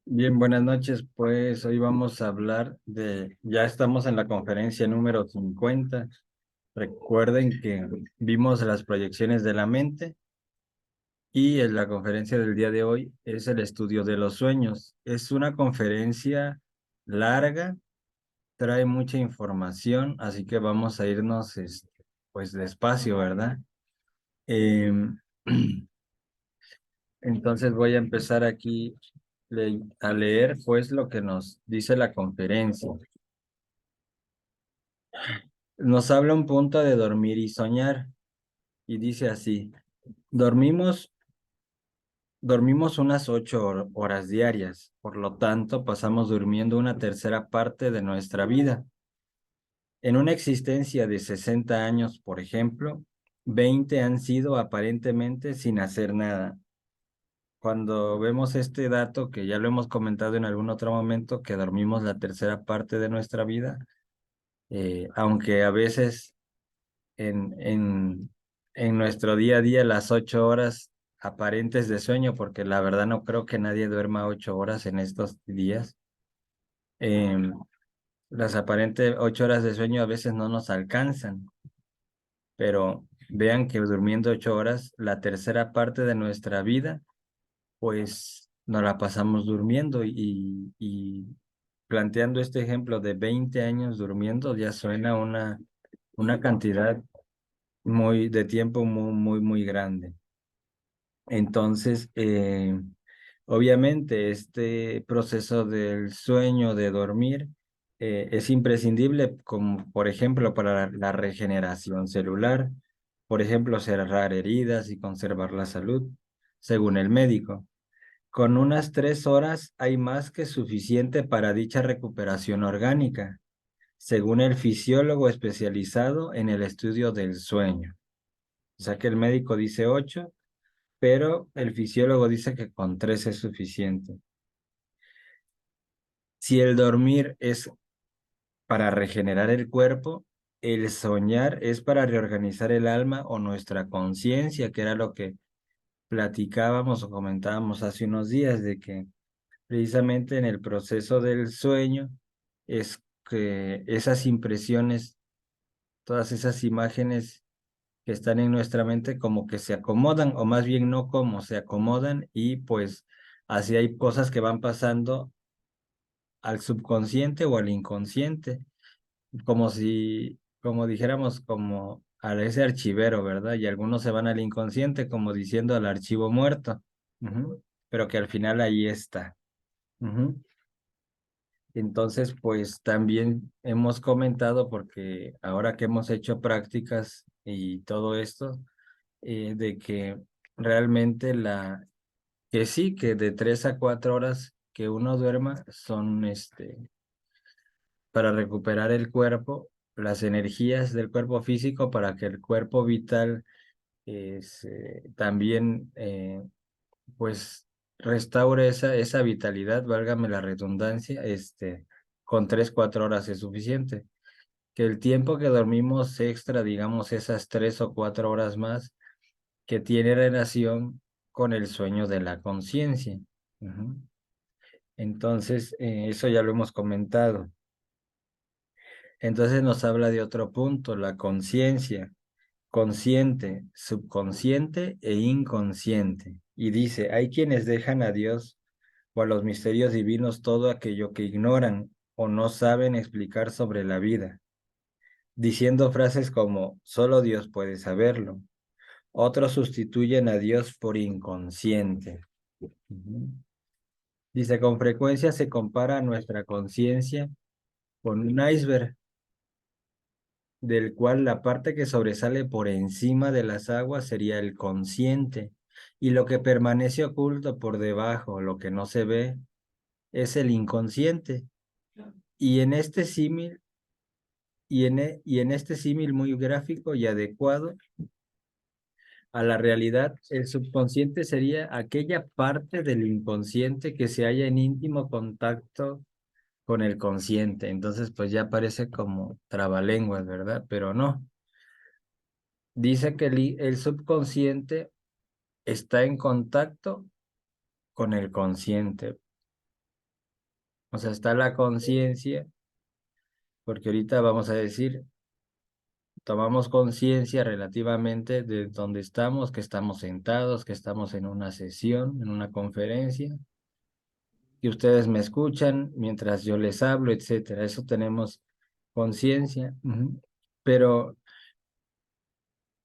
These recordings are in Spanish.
Bien, buenas noches. Pues hoy vamos a hablar ya estamos en la conferencia número 50. Recuerden que vimos las proyecciones de la mente y en la conferencia del día de hoy es el estudio de los sueños. Es una conferencia larga, trae mucha información, así que vamos a irnos pues despacio, ¿verdad? Em, entonces voy a empezar aquí a leer pues lo que nos dice la conferencia. Nos habla un punto de dormir y soñar, y dice así: dormimos, dormimos unas 8 horas diarias, por lo tanto pasamos durmiendo una tercera parte de nuestra vida. En una existencia de 60 años, por ejemplo, 20 han sido aparentemente sin hacer nada. Cuando vemos este dato, que ya lo hemos comentado en algún otro momento, que dormimos la tercera parte de nuestra vida, aunque a veces en nuestro día a día las 8 horas aparentes de sueño, porque la verdad no creo que nadie duerma 8 horas en estos días. Em, las aparentes 8 horas de sueño a veces no nos alcanzan, pero vean que durmiendo 8 horas, la tercera parte de nuestra vida, pues nos la pasamos durmiendo y planteando este ejemplo de 20 años durmiendo, ya suena una cantidad de tiempo muy grande. Entonces, obviamente, este proceso del sueño, de dormir, es imprescindible, como por ejemplo para la regeneración celular, por ejemplo, cerrar heridas y conservar la salud, según el médico. Con unas 3 horas hay más que suficiente para dicha recuperación orgánica, según el fisiólogo especializado en el estudio del sueño. O sea que el médico dice 8, pero el fisiólogo dice que con 3 es suficiente. Si el dormir es para regenerar el cuerpo, el soñar es para reorganizar el alma o nuestra conciencia, que era lo que platicábamos o comentábamos hace unos días, de que precisamente en el proceso del sueño es que esas impresiones, todas esas imágenes que están en nuestra mente como que se acomodan, o más bien no como, se acomodan, y pues así hay cosas que van pasando al subconsciente o al inconsciente, como si, como dijéramos, como a ese archivero, ¿verdad? Y algunos se van al inconsciente como diciendo al archivo muerto, ujú, pero que al final ahí está. Ujú. Entonces, pues también hemos comentado, porque ahora que hemos hecho prácticas y todo esto, de que realmente que sí, que de 3 a 4 horas que uno duerma son para recuperar el cuerpo, las energías del cuerpo físico, para que el cuerpo vital también pues restaure esa vitalidad, válgame la redundancia, con 3, 4 horas es suficiente. Que el tiempo que dormimos extra, digamos esas 3 o 4 horas más, que tiene relación con el sueño de la conciencia. Ujú. Entonces, eso ya lo hemos comentado. Entonces nos habla de otro punto, la conciencia, consciente, subconsciente e inconsciente. Y dice, hay quienes dejan a Dios o a los misterios divinos todo aquello que ignoran o no saben explicar sobre la vida, diciendo frases como, solo Dios puede saberlo. Otros sustituyen a Dios por inconsciente. Ujú. Dice, con frecuencia se compara nuestra conciencia con un iceberg, del cual la parte que sobresale por encima de las aguas sería el consciente, y lo que permanece oculto por debajo, lo que no se ve, es el inconsciente. Y en este símil, y en este símil muy gráfico y adecuado a la realidad, el subconsciente sería aquella parte del inconsciente que se halla en íntimo contacto con el consciente. Entonces, pues ya parece como trabalenguas, ¿verdad? Pero no. Dice que el subconsciente está en contacto con el consciente. O sea, está la conciencia, porque ahorita vamos a decir, tomamos conciencia relativamente de dónde estamos, que estamos sentados, que estamos en una sesión, en una conferencia, que ustedes me escuchan mientras yo les hablo, etcétera. Eso tenemos conciencia. Ujú. Pero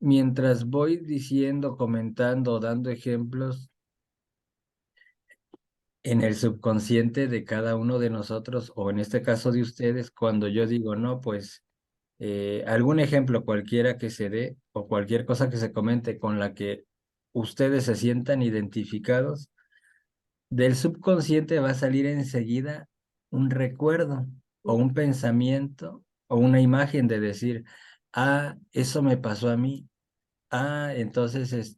mientras voy diciendo, comentando, dando ejemplos, en el subconsciente de cada uno de nosotros, o en este caso de ustedes, cuando yo digo, no, pues algún ejemplo cualquiera que se dé o cualquier cosa que se comente con la que ustedes se sientan identificados, del subconsciente va a salir enseguida un recuerdo o un pensamiento o una imagen de decir, ah, eso me pasó a mí, ah, entonces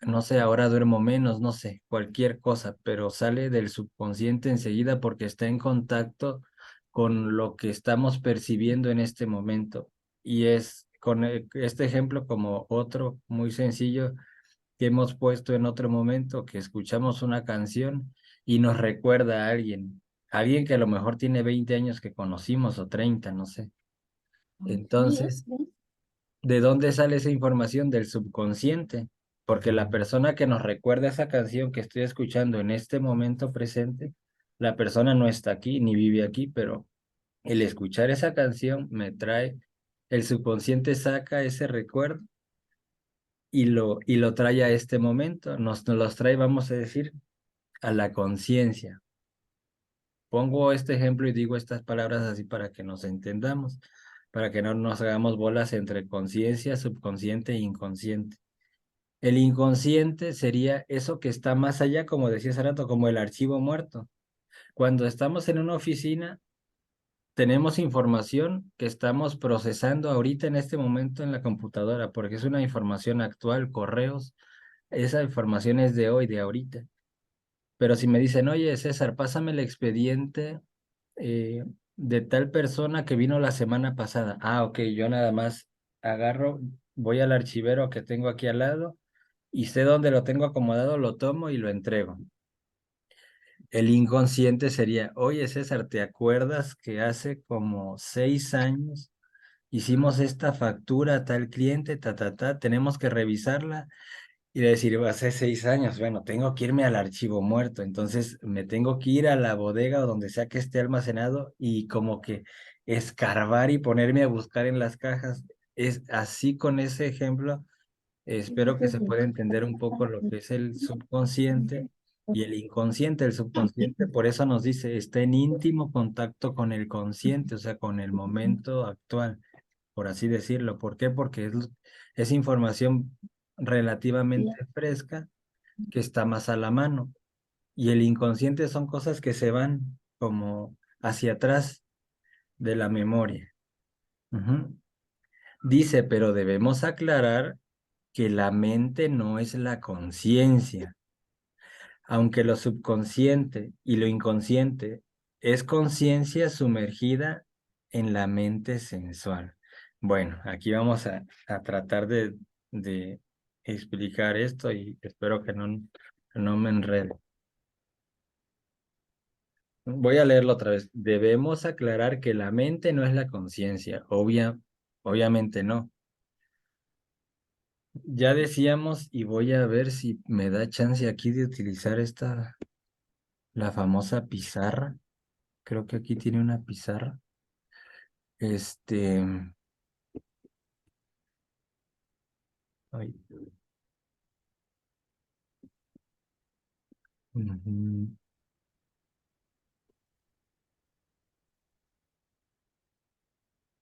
no sé, ahora duermo menos, no sé, cualquier cosa, pero sale del subconsciente enseguida porque está en contacto con lo que estamos percibiendo en este momento. Y es con este ejemplo como otro muy sencillo que hemos puesto en otro momento, que escuchamos una canción y nos recuerda a alguien que a lo mejor tiene 20 años que conocimos o 30, no sé. Entonces, ¿de dónde sale esa información? Del subconsciente, porque la persona que nos recuerda esa canción que estoy escuchando en este momento presente, la persona no está aquí ni vive aquí, pero el escuchar esa canción me trae, el subconsciente saca ese recuerdo y lo trae a este momento, nos los trae, vamos a decir, a la conciencia. Pongo este ejemplo y digo estas palabras así para que nos entendamos, para que no nos hagamos bolas entre conciencia, subconsciente e inconsciente. El inconsciente sería eso que está más allá, como decía hace rato, como el archivo muerto. Cuando estamos en una oficina, tenemos información que estamos procesando ahorita en este momento en la computadora, porque es una información actual, correos, esa información es de hoy, de ahorita. Pero si me dicen, oye, César, pásame el expediente eh, de tal persona que vino la semana pasada. Ah, ok, yo nada más agarro, voy al archivero que tengo aquí al lado y sé dónde lo tengo acomodado, lo tomo y lo entrego. El inconsciente sería, oye César, ¿te acuerdas que hace como 6 años hicimos esta factura a tal cliente, tenemos que revisarla? Y decir, hace 6 años, bueno, tengo que irme al archivo muerto, entonces me tengo que ir a la bodega o donde sea que esté almacenado y como que escarbar y ponerme a buscar en las cajas. Es así con ese ejemplo. Espero que se pueda entender un poco lo que es el subconsciente y el inconsciente. El subconsciente, por eso nos dice, está en íntimo contacto con el consciente, o sea, con el momento actual, por así decirlo. ¿Por qué? Porque es información relativamente fresca que está más a la mano. Y el inconsciente son cosas que se van como hacia atrás de la memoria. Ujú. Dice, pero debemos aclarar que la mente no es la conciencia, aunque lo subconsciente y lo inconsciente es conciencia sumergida en la mente sensual. Bueno, aquí vamos a tratar de explicar esto y espero que no me enrede. Voy a leerlo otra vez. Debemos aclarar que la mente no es la conciencia, obviamente no. Ya decíamos, y voy a ver si me da chance aquí de utilizar la famosa pizarra. Creo que aquí tiene una pizarra. Este, ay, ujú,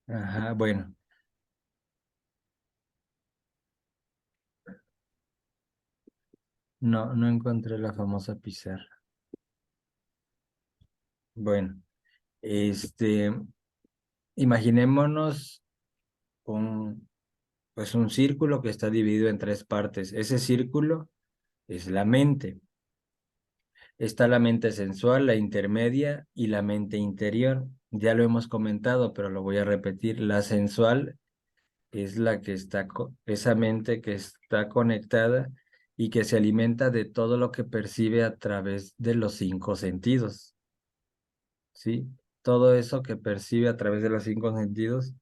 ajá, bueno, no encontré la famosa pizarra. Bueno, este, imaginémonos pues un círculo que está dividido en tres partes. Ese círculo es la mente. Está la mente sensual, la intermedia y la mente interior. Ya lo hemos comentado, pero lo voy a repetir. La sensual es la que está, esa mente que está conectada y que se alimenta de todo lo que percibe a través de los 5 sentidos, ¿sí? Todo eso que percibe a través de los 5 sentidos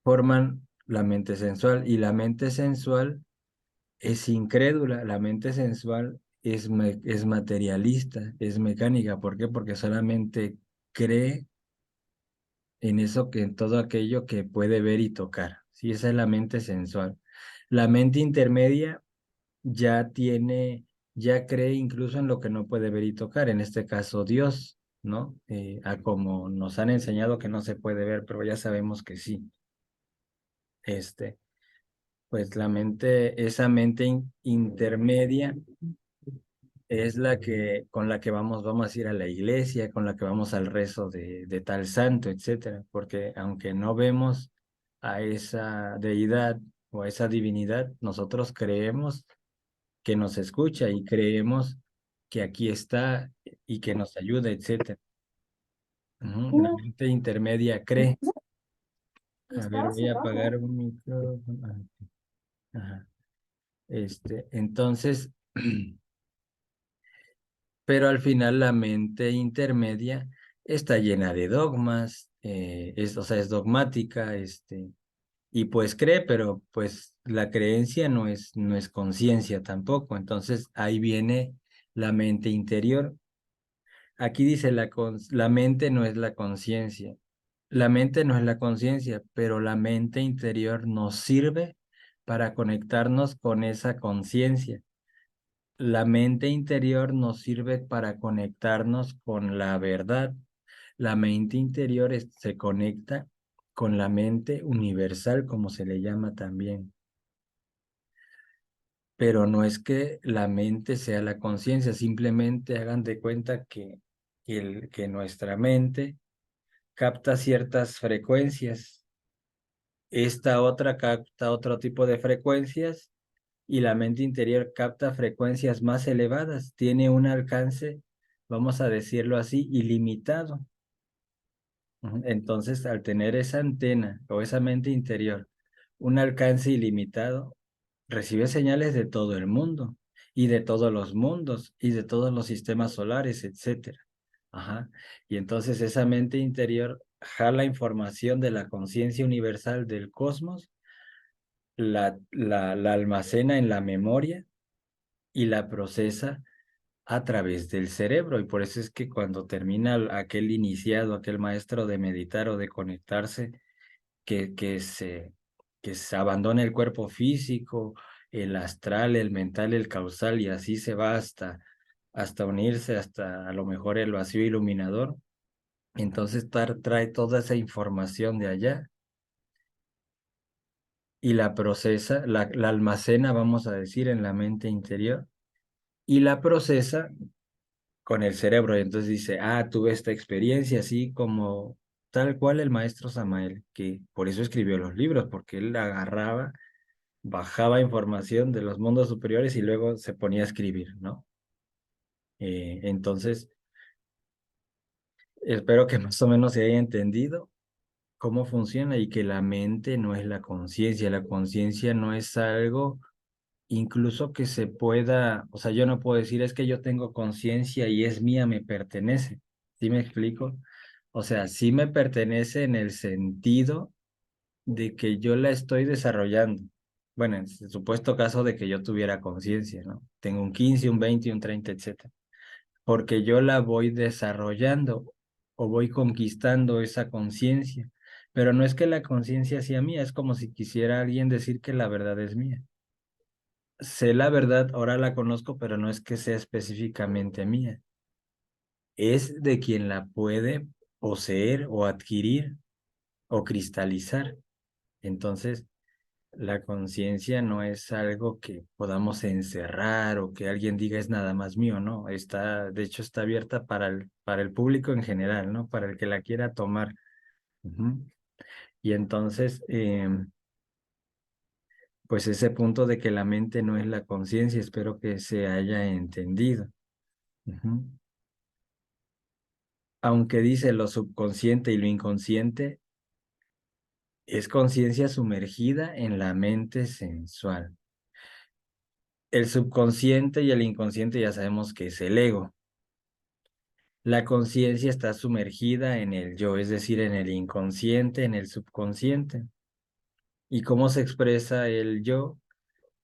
forman la mente sensual, y la mente sensual es incrédula, la mente sensual es materialista, es mecánica. ¿Por qué? Porque solamente cree en eso, que en todo aquello que puede ver y tocar. Sí, esa es la mente sensual. La mente intermedia ya tiene, ya cree incluso en lo que no puede ver y tocar, en este caso Dios, ¿no? A como nos han enseñado que no se puede ver, pero ya sabemos que sí. Este, pues la mente, esa mente intermedia es la que, con la que vamos a ir a la iglesia, con la que vamos al rezo de tal santo, etcétera, porque aunque no vemos a esa deidad o a esa divinidad, nosotros creemos que nos escucha y creemos que aquí está y que nos ayuda, etcétera. La mente intermedia cree. A ver, voy a apagar un micrófono. Ajá. Entonces, pero al final la mente intermedia está llena de dogmas, o sea, es dogmática, y pues cree, pero pues la creencia no es conciencia tampoco. Entonces ahí viene la mente interior. Aquí dice la mente no es la conciencia. La mente no es la conciencia, pero la mente interior nos sirve para conectarnos con esa conciencia. La mente interior nos sirve para conectarnos con la verdad. La mente interior se conecta con la mente universal, como se le llama también. Pero no es que la mente sea la conciencia, simplemente hagan de cuenta que nuestra mente capta ciertas frecuencias, esta otra capta otro tipo de frecuencias, y la mente interior capta frecuencias más elevadas, tiene un alcance, vamos a decirlo así, ilimitado. Entonces, al tener esa antena o esa mente interior, un alcance ilimitado, recibe señales de todo el mundo y de todos los mundos y de todos los sistemas solares, etcétera. Ajá. Y entonces esa mente interior jala información de la conciencia universal del cosmos, la almacena en la memoria y la procesa a través del cerebro. Y por eso es que cuando termina aquel iniciado, aquel maestro de meditar o de conectarse, que, que se, que se abandona el cuerpo físico, el astral, el mental, el causal, y así se va hasta unirse, hasta a lo mejor el vacío iluminador. Entonces trae toda esa información de allá y la procesa, la almacena, vamos a decir, en la mente interior, y la procesa con el cerebro. Y entonces dice, tuve esta experiencia, así como tal cual el maestro Samael, que por eso escribió los libros, porque él agarraba, bajaba información de los mundos superiores y luego se ponía a escribir, ¿no? Entonces, espero que más o menos se haya entendido cómo funciona, y que la mente no es la conciencia no es algo incluso que se pueda, o sea, yo no puedo decir es que yo tengo conciencia y es mía, me pertenece. ¿Sí me explico? O sea, sí me pertenece en el sentido de que yo la estoy desarrollando. Bueno, en el supuesto caso de que yo tuviera conciencia, ¿no? Tengo un 15, un 20, un 30, etcétera. Porque yo la voy desarrollando o voy conquistando esa conciencia. Pero no es que la conciencia sea mía, es como si quisiera alguien decir que la verdad es mía. Sé la verdad, ahora la conozco, pero no es que sea específicamente mía. Es de quien la puede poseer o adquirir o cristalizar. Entonces, la conciencia no es algo que podamos encerrar o que alguien diga es nada más mío, ¿no? De hecho, está abierta para el público en general, ¿no? Para el que la quiera tomar. Ujú. Y entonces, pues ese punto de que la mente no es la conciencia, espero que se haya entendido. Ujú. Aunque dice lo subconsciente y lo inconsciente, es conciencia sumergida en la mente sensual. el subconsciente y el inconsciente ya sabemos que es el ego. La conciencia está sumergida en el yo, es decir, en el inconsciente, en el subconsciente. ¿Y cómo se expresa el yo?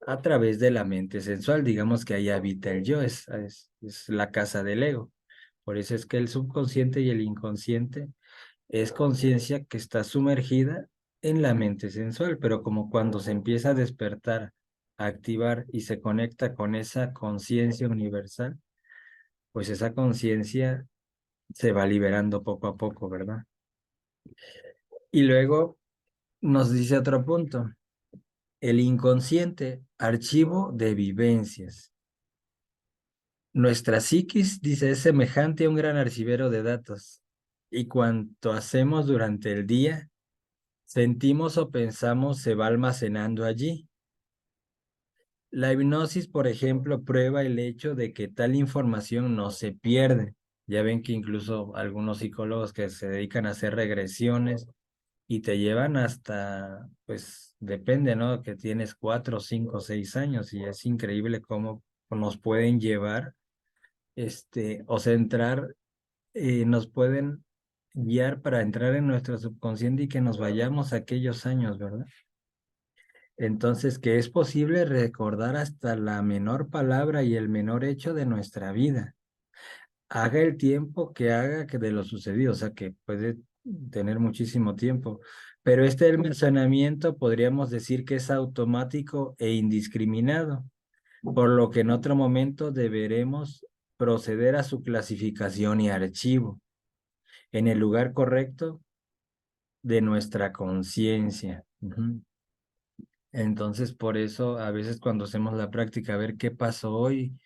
A través de la mente sensual. Digamos que ahí habita el yo, es la casa del ego. Por eso es que el subconsciente y el inconsciente es conciencia que está sumergida en la mente sensual, pero como cuando se empieza a despertar, a activar y se conecta con esa conciencia universal, pues esa conciencia se va liberando poco a poco, ¿verdad? Y luego nos dice otro punto, el inconsciente, archivo de vivencias. Nuestra psiquis, dice, es semejante a un gran archivero de datos, y cuanto hacemos durante el día, sentimos o pensamos se va almacenando allí. La hipnosis, por ejemplo, prueba el hecho de que tal información no se pierde. Ya ven que incluso algunos psicólogos que se dedican a hacer regresiones y te llevan hasta, pues depende, ¿no? Que tienes 4, 5, 6 años y es increíble cómo nos pueden llevar, o centrar, nos pueden guiar para entrar en nuestro subconsciente y que nos vayamos a aquellos años, ¿verdad? Entonces, que es posible recordar hasta la menor palabra y el menor hecho de nuestra vida. Haga el tiempo que haga que de lo sucedido, o sea, que puede tener muchísimo tiempo. Pero este almacenamiento podríamos decir que es automático e indiscriminado, por lo que en otro momento deberemos proceder a su clasificación y archivo en el lugar correcto de nuestra conciencia. Ujú. Entonces, por eso a veces cuando hacemos la práctica, a ver qué pasó hoy,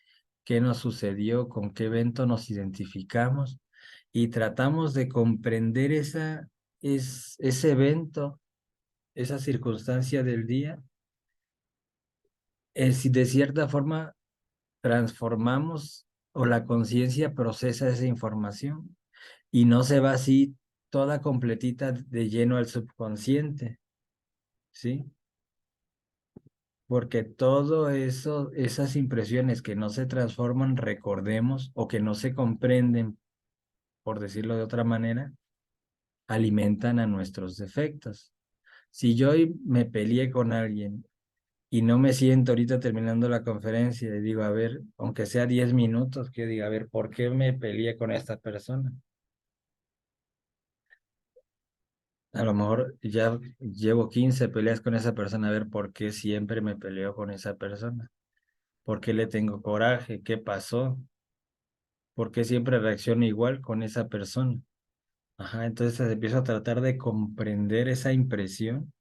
qué nos sucedió, con qué evento nos identificamos y tratamos de comprender ese evento, esa circunstancia del día, si de cierta forma transformamos o la conciencia procesa esa información y no se va así toda completita de lleno al subconsciente, ¿sí? Porque todo eso, esas impresiones que no se transforman, recordemos, o que no se comprenden, por decirlo de otra manera, alimentan a nuestros defectos. Si yo hoy me peleé con alguien y no me siento ahorita terminando la conferencia y digo, a ver, aunque sea 10 minutos, que diga, a ver, ¿por qué me peleé con esta persona? A lo mejor ya llevo 15 peleas con esa persona, a ver por qué siempre me peleo con esa persona. ¿Por qué le tengo coraje? ¿Qué pasó? ¿Por qué siempre reacciono igual con esa persona? Ajá, entonces empiezo a tratar de comprender esa impresión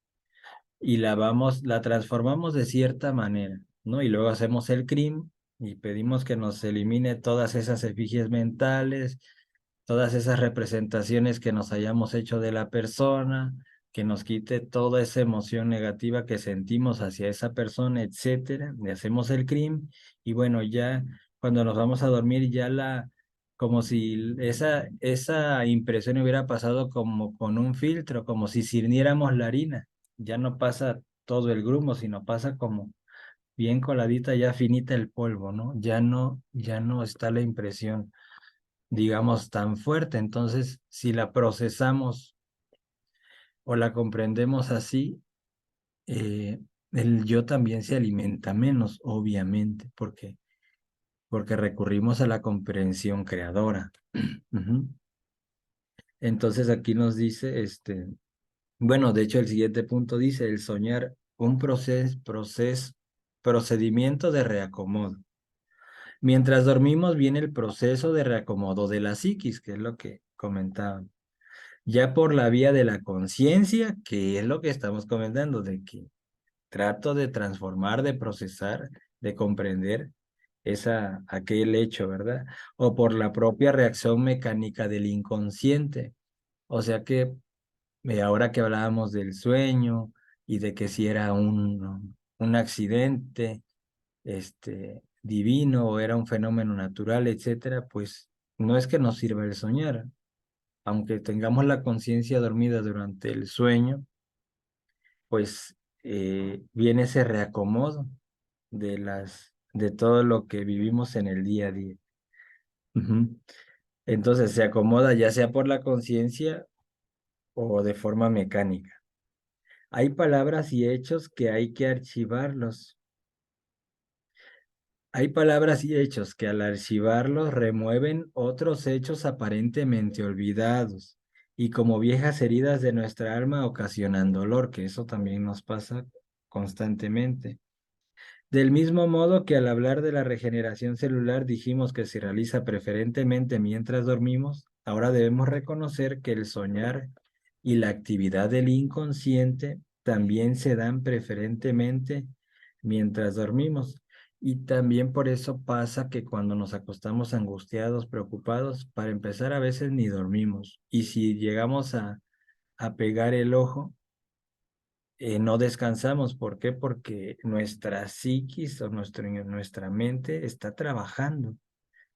y la transformamos de cierta manera, ¿no? Y luego hacemos el CRIM y pedimos que nos elimine todas esas efigies mentales, todas esas representaciones que nos hayamos hecho de la persona, que nos quite toda esa emoción negativa que sentimos hacia esa persona, etcétera. Le hacemos el CRIM y bueno, ya cuando nos vamos a dormir ya como si esa impresión hubiera pasado como con un filtro, como si sirviéramos la harina. Ya no pasa todo el grumo, sino pasa como bien coladita, ya finita el polvo, ¿no? Ya no está la impresión, digamos, tan fuerte. Entonces, si la procesamos o la comprendemos así, eh, el yo también se alimenta menos, obviamente, porque recurrimos a la comprensión creadora. Ujú. Entonces aquí nos dice, bueno, de hecho el siguiente punto dice, el soñar un procedimiento de reacomodo. Mientras dormimos viene el proceso de reacomodo de la psiquis, que es lo que comentaban. Ya por la vía de la conciencia, que es lo que estamos comentando, de que trato de transformar, de procesar, de comprender aquel hecho, ¿verdad? O por la propia reacción mecánica del inconsciente. O sea que ahora que hablábamos del sueño y de que si era un accidente, divino o era un fenómeno natural, etcétera, pues no es que nos sirva el soñar. Aunque tengamos la conciencia dormida durante el sueño, pues viene ese reacomodo de de todo lo que vivimos en el día a día. Ujú. Entonces se acomoda ya sea por la conciencia o de forma mecánica. Hay palabras y hechos que hay que archivarlos. Hay palabras y hechos que al archivarlos remueven otros hechos aparentemente olvidados y como viejas heridas de nuestra alma ocasionan dolor, que eso también nos pasa constantemente. Del mismo modo que al hablar de la regeneración celular dijimos que se realiza preferentemente mientras dormimos, ahora debemos reconocer que el soñar y la actividad del inconsciente también se dan preferentemente mientras dormimos. Y también por eso pasa que cuando nos acostamos angustiados, preocupados, para empezar a veces ni dormimos. Y si llegamos a pegar el ojo, no descansamos. ¿Por qué? Porque nuestra psiquis o nuestra mente está trabajando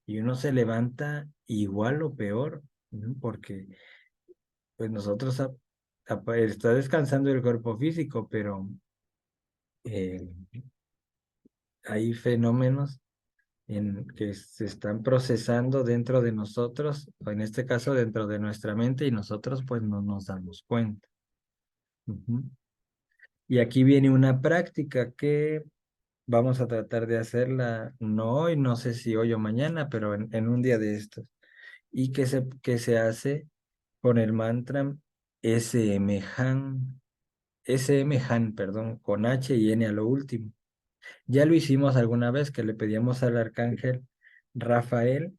y uno se levanta igual o peor, ¿no? Porque pues nosotros está descansando el cuerpo físico, pero eh, hay fenómenos en que se están procesando dentro de nosotros, o en este caso dentro de nuestra mente, y nosotros pues no nos damos cuenta. Ujú. Y aquí viene una práctica que vamos a tratar de hacerla, no hoy, no sé si hoy o mañana, pero en un día de estos. Y que se hace con el mantra SM Han, SM Han, perdón, con H y N a lo último. Ya lo hicimos alguna vez que le pedíamos al arcángel Rafael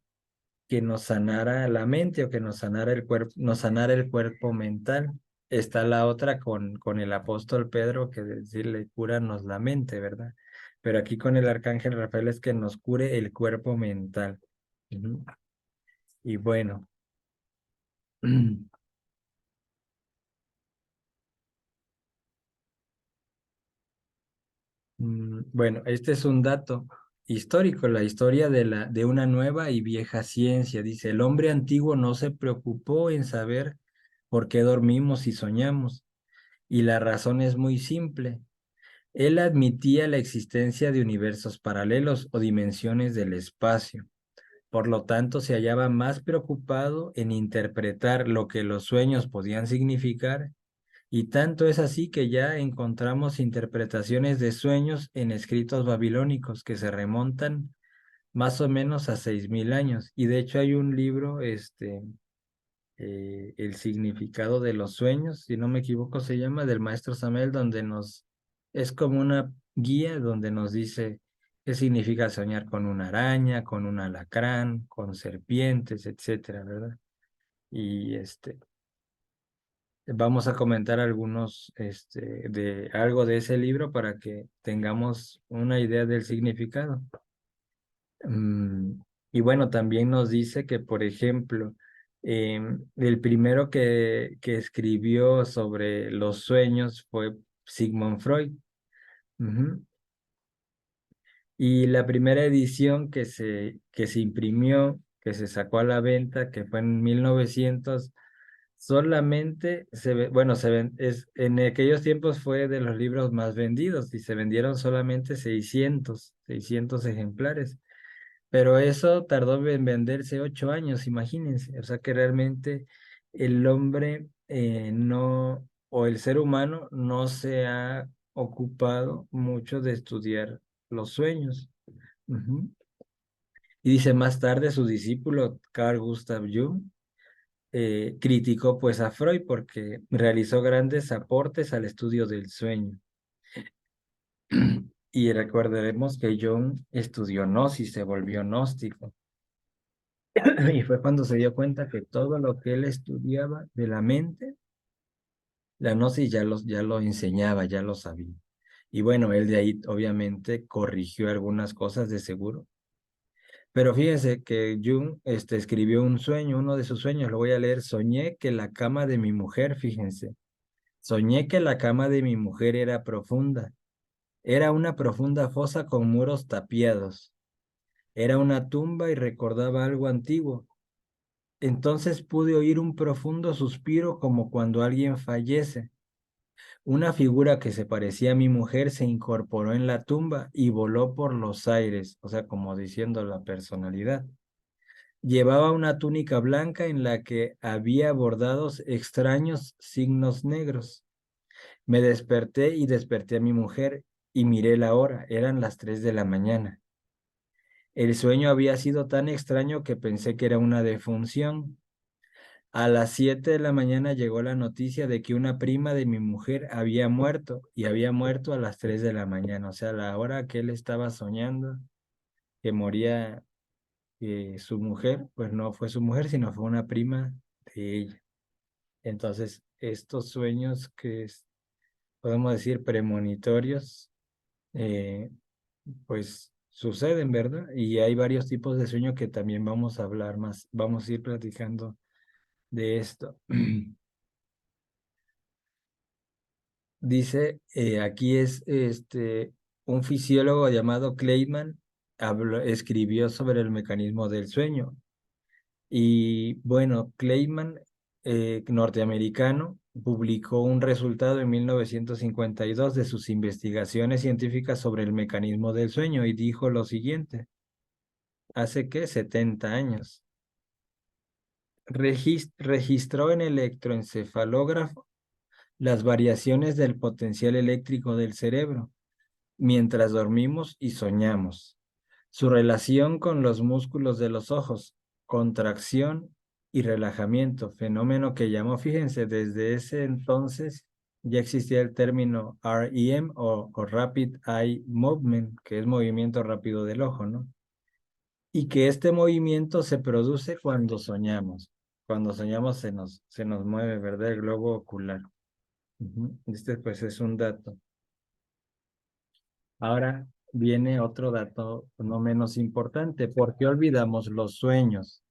que nos sanara la mente o que nos sanara el cuerpo, nos sanara el cuerpo mental. Está la otra con el apóstol Pedro, que decirle, cúranos la mente, ¿verdad? Pero aquí con el arcángel Rafael es que nos cure el cuerpo mental. Ujú. Y bueno, bueno, este es un dato histórico, la historia de una nueva y vieja ciencia. Dice, el hombre antiguo no se preocupó en saber por qué dormimos y soñamos. Y la razón es muy simple. Él admitía la existencia de universos paralelos o dimensiones del espacio. Por lo tanto, se hallaba más preocupado en interpretar lo que los sueños podían significar, y tanto es así que ya encontramos interpretaciones de sueños en escritos babilónicos que se remontan más o menos a 6000 años. Y de hecho hay un libro, El significado de los sueños, si no me equivoco, se llama, del maestro Samuel, donde es como una guía donde nos dice qué significa soñar con una araña, con un alacrán, con serpientes, etcétera, ¿verdad? Y vamos a comentar algunos, de algo de ese libro para que tengamos una idea del significado. Mm, y bueno, también nos dice que, por ejemplo, el primero que escribió sobre los sueños fue Sigmund Freud. Ujú. Y la primera edición que se imprimió, que se sacó a la venta, que fue en 1900, solamente bueno, en aquellos tiempos fue de los libros más vendidos y se vendieron solamente 600 ejemplares. Pero eso tardó en venderse 8 años, imagínense. O sea que realmente el hombre no, o el ser humano no se ha ocupado mucho de estudiar los sueños. Ujú. Y dice más tarde su discípulo Carl Gustav Jung criticó pues a Freud porque realizó grandes aportes al estudio del sueño. Y recordaremos que Jung estudió gnosis, se volvió gnóstico. Y fue cuando se dio cuenta que todo lo que él estudiaba de la mente, la gnosis ya lo enseñaba, ya lo sabía. Y bueno, él de ahí obviamente corrigió algunas cosas de seguro. Pero fíjense que Jung escribió un sueño, uno de sus sueños, lo voy a leer. Soñé que la cama de mi mujer, fíjense, soñé que la cama de mi mujer era profunda. Era una profunda fosa con muros tapiados. Era una tumba y recordaba algo antiguo. Entonces pude oír un profundo suspiro como cuando alguien fallece. Una figura que se parecía a mi mujer se incorporó en la tumba y voló por los aires, o sea, como diciendo la personalidad. Llevaba una túnica blanca en la que había bordados extraños signos negros. Me desperté y desperté a mi mujer y miré la hora, eran las 3 de la mañana. El sueño había sido tan extraño que pensé que era una defunción. A las 7 de la mañana llegó la noticia de que una prima de mi mujer había muerto y había muerto a las 3 de la mañana, o sea, la hora que él estaba soñando que moría su mujer, pues no fue su mujer, sino fue una prima de ella. Entonces, estos sueños podemos decir premonitorios, eh, pues suceden, ¿verdad? Y hay varios tipos de sueño que también vamos a hablar más, vamos a ir platicando de esto. Dice, aquí es un fisiólogo llamado Clayman, escribió sobre el mecanismo del sueño. Y bueno, Clayman, norteamericano, publicó un resultado en 1952 de sus investigaciones científicas sobre el mecanismo del sueño y dijo lo siguiente, hace que 70 años. Registró en electroencefalógrafo las variaciones del potencial eléctrico del cerebro mientras dormimos y soñamos. Su relación con los músculos de los ojos, contracción y relajamiento, fenómeno que llamó, fíjense, desde ese entonces ya existía el término REM o Rapid Eye Movement, que es movimiento rápido del ojo, ¿no? Y que este movimiento se produce cuando soñamos. Cuando soñamos se nos mueve, ¿verdad? El globo ocular. Este pues es un dato. Ahora viene otro dato no menos importante. ¿Por qué olvidamos los sueños?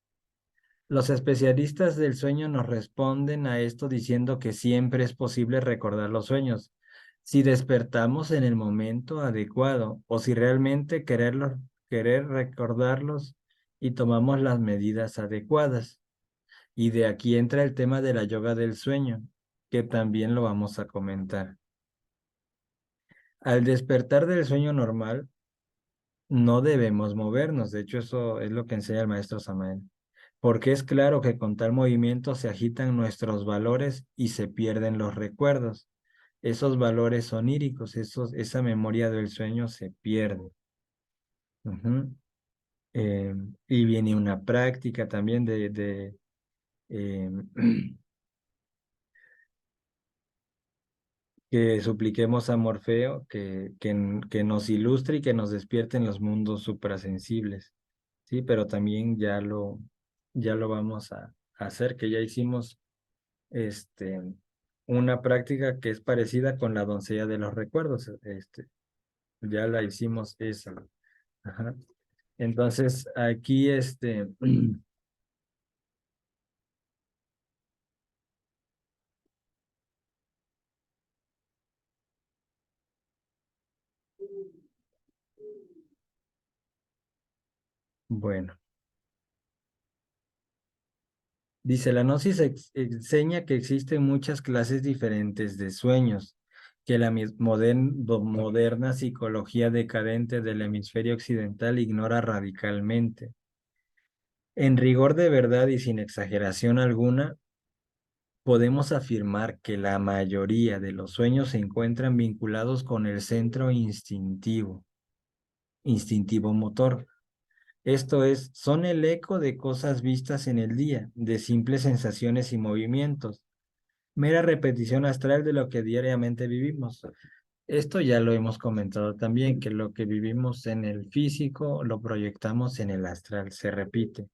Los especialistas del sueño nos responden a esto diciendo que siempre es posible recordar los sueños, si despertamos en el momento adecuado o si realmente querer recordarlos y tomamos las medidas adecuadas. Y de aquí entra el tema de la yoga del sueño, que también lo vamos a comentar. Al despertar del sueño normal, no debemos movernos, de hecho eso es lo que enseña el maestro Samael, porque es claro que con tal movimiento se agitan nuestros valores y se pierden los recuerdos. Esos valores oníricos, esa memoria del sueño se pierde. Ujú. Eh, y viene una práctica también eh, que supliquemos a Morfeo que nos ilustre y que nos despierte en los mundos suprasensibles. Sí, pero también ya lo vamos a hacer, que ya hicimos este, una práctica que es parecida con la doncella de los recuerdos, ya la hicimos esa. Ajá. Entonces, aquí, bueno, dice, la gnosis enseña que existen muchas clases diferentes de sueños, que la moderna psicología decadente del hemisferio occidental ignora radicalmente. En rigor de verdad y sin exageración alguna, podemos afirmar que la mayoría de los sueños se encuentran vinculados con el centro instintivo motor. Esto es, son el eco de cosas vistas en el día, de simples sensaciones y movimientos, mera repetición astral de lo que diariamente vivimos. Esto ya lo hemos comentado también, que lo que vivimos en el físico lo proyectamos en el astral, se repite.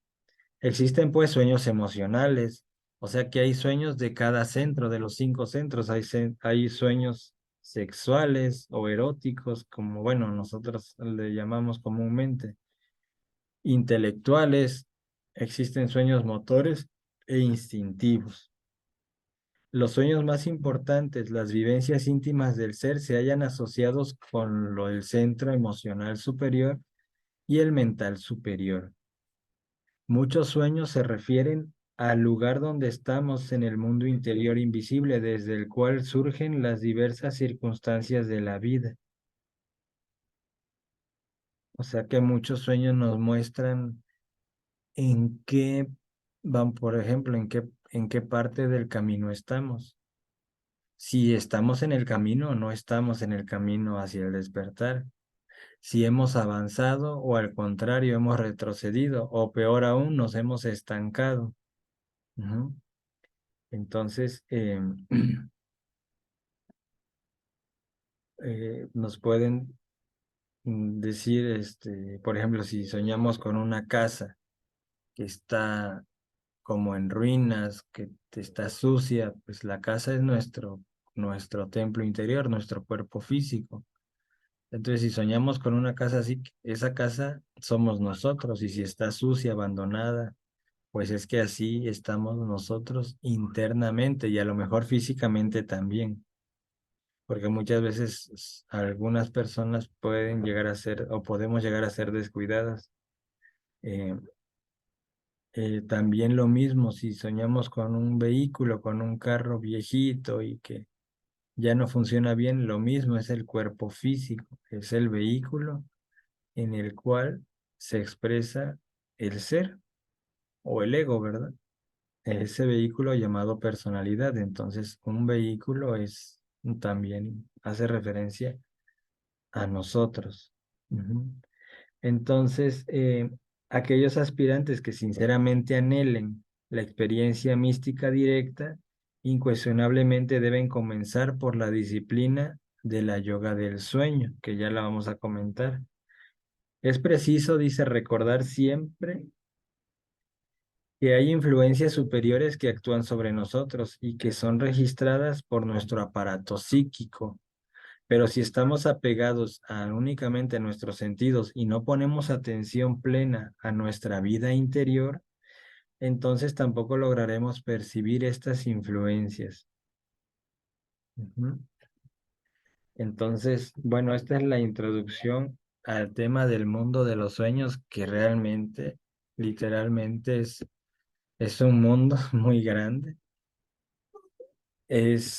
Existen pues sueños emocionales, o sea que hay sueños de cada centro, de los 5 centros, hay sueños sexuales o eróticos, como bueno, nosotros le llamamos comúnmente, intelectuales, existen sueños motores e instintivos. Los sueños más importantes, las vivencias íntimas del ser, se hallan asociados con el centro emocional superior y el mental superior. Muchos sueños se refieren al lugar donde estamos en el mundo interior invisible, desde el cual surgen las diversas circunstancias de la vida. O sea que muchos sueños nos muestran en qué van, por ejemplo, en qué parte del camino estamos. Si estamos en el camino o no estamos en el camino hacia el despertar. Si hemos avanzado o al contrario hemos retrocedido o peor aún nos hemos estancado. Ujú. Entonces, nos pueden decir, por ejemplo, si soñamos con una casa que está como en ruinas, que está sucia, pues la casa es nuestro templo interior, nuestro cuerpo físico. Entonces, si soñamos con una casa así, esa casa somos nosotros, y si está sucia, abandonada, pues es que así estamos nosotros internamente y a lo mejor físicamente también, porque muchas veces algunas personas pueden llegar a ser o podemos llegar a ser descuidadas. Eh, También lo mismo si soñamos con un vehículo, con un carro viejito y que ya no funciona bien, lo mismo es el cuerpo físico, es el vehículo en el cual se expresa el ser o el ego, ¿verdad? Ese vehículo llamado personalidad. Entonces, un vehículo es también hace referencia a nosotros. Ujú. Entonces, aquellos aspirantes que sinceramente anhelen la experiencia mística directa, incuestionablemente deben comenzar por la disciplina de la yoga del sueño, que ya la vamos a comentar. Es preciso, dice, recordar siempre que hay influencias superiores que actúan sobre nosotros y que son registradas por nuestro aparato psíquico. Pero si estamos apegados únicamente a nuestros sentidos y no ponemos atención plena a nuestra vida interior, entonces tampoco lograremos percibir estas influencias. Ujú. Entonces, bueno, esta es la introducción al tema del mundo de los sueños, que realmente, literalmente, es un mundo muy grande. Es